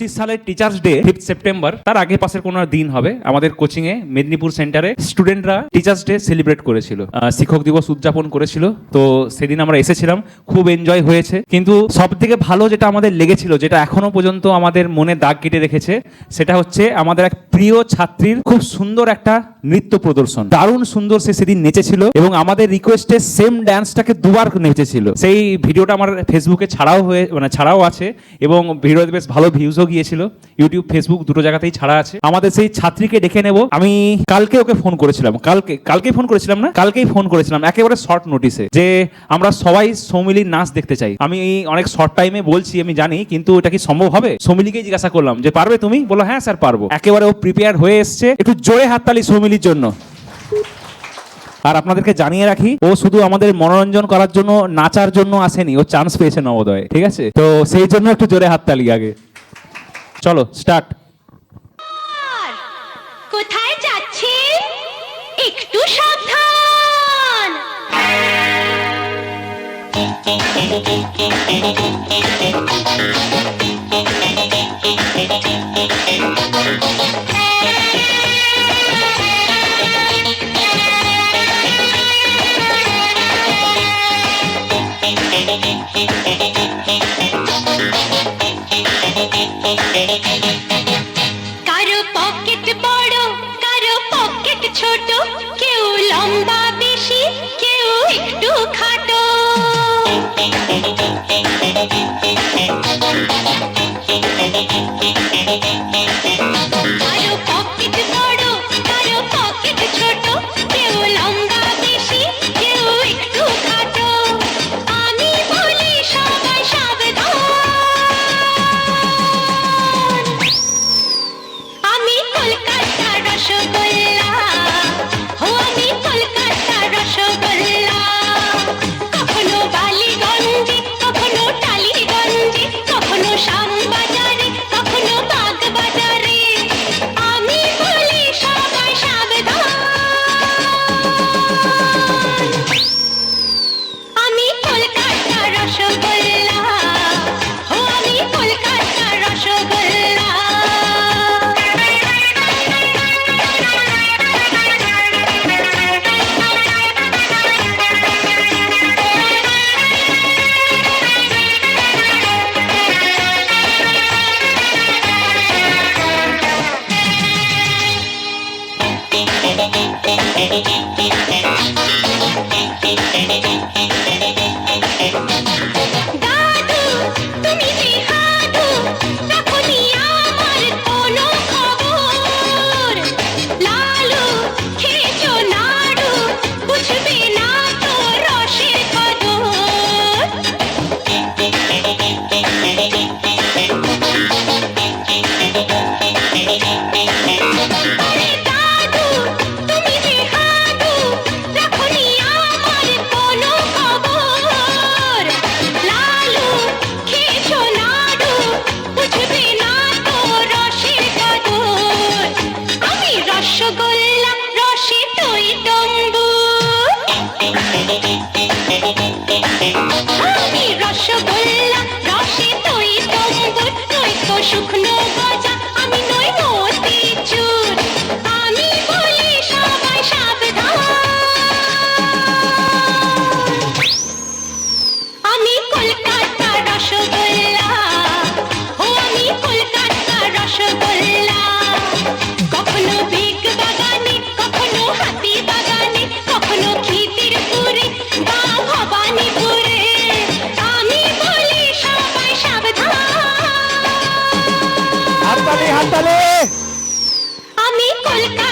2025 সালের teachers day 5 September, তার আগে পাশের কোনো দিন হবে, আমাদের কোচিং এ মেদিনীপুর সেন্টারে স্টুডেন্টরা টিচার্স ডে সেলিব্রেট করেছিল, শিক্ষক দিবস উদযাপন করেছিল। তো সেদিন আমরা এসেছিলাম, খুব এনজয় হয়েছে। কিন্তু সব থেকে ভালো যেটা আমাদের লেগেছিল, যেটা এখনো পর্যন্ত আমাদের মনে দাগ কেটে রেখেছে, সেটা হচ্ছে আমাদের এক প্রিয় ছাত্রীর খুব সুন্দর একটা নৃত্য প্রদর্শন। দারুণ সুন্দর সে সেদিন নেচেছিল এবং আমাদের রিকোয়েস্টে সেম ডান্সটাকে দুবার নেচেছিল। সেই ভিডিওটা আমার ফেসবুকে ছাড়াও আছে এবং ভিডিওতে বেশ ভালো ভিউজও গিয়েছিল। ইউটিউব, ফেসবুক দুটো জায়গাতেই ছাড়া আছে। আমাদের সেই ছাত্রীকে ডেকে নেব। আমি কালকে ওকে ফোন করেছিলাম, কালকেই ফোন করেছিলাম একেবারে শর্ট নোটিসে, যে আমরা সবাই সৌমিলির নাচ দেখতে চাই। আমি অনেক শর্ট টাইমে বলছি, আমি জানি, কিন্তু এটা কি সম্ভব হবে? সৌমিলিকেই জিজ্ঞাসা করলাম যে পারবে তুমি? বলো হ্যাঁ স্যার পারবো। একেবারে ও প্রিপেয়ার হয়ে এসছে। একটু জোরে হাততালি সৌমিলির জন্য। আর আপনাদেরকে জানিয়ে রাখি, ও শুধু আমাদের মনোরঞ্জন করার জন্য, নাচার জন্য আসেনি, ও চান্স পেয়েছে নবোদয়ে, ঠিক আছে? তো সেই জন্য একটু জোরে হাততালি আগে। চলো স্টার্ট। কোথায় যাচ্ছে? একটু সাবধান। কারো পকেট বড়, কারো পকেট ছোট, কেউ লম্বা বেশি, কেউ একটু খাটো। কারো পকেট বড়, কারো পকেট ছোট, কেউ লম্বা বেশি, কেউ একটু খাটো। আমি বলি সবাই সাবধান। আমি কলকাতা রসগোল্লা, আমি কলকাতা রসগোল্লা। কখনো বালিগঞ্জে, কখনো টালিগঞ্জে, কখনো শ্যামবাজারে, কখনো বাগবাজারে। আমি বলি সবাই সাবধান। আমি কলকাতা রসগোল্লা, আমি কলকাতা রসগোল্লা। দাদু তুমি যে হাদু, তখনই আমার কোনো খবর। লালু খেয়েছো নাড়ু, বুঝবে না তো রসের কদর। আরে দাদু তুমি যে হাদু, তখনই আমার কোনো খবর। লালু খেয়েছো নাড়ু, বুঝবে না তো রসের কদর। আমি রসগোল্লা, রসে দই তম্বুর। আমি রসগোল্লা, রসে দই তম্বুর। নয়তো শুকনো গজা, আমি নই মতিচুর। আমি বলি সবাই সাবধান। আমি কলকাতা রসগোল্লা, আমি কলকাতা রসগোল্লা। কখনো বেগ বাগানে, কখনো হাতি বাগানে, কখনো খিদিরপুরে বা ভবানীপুরে। আমি বলি সবাই সাবধান। হাততালি হাততালি। আমি কলকাতা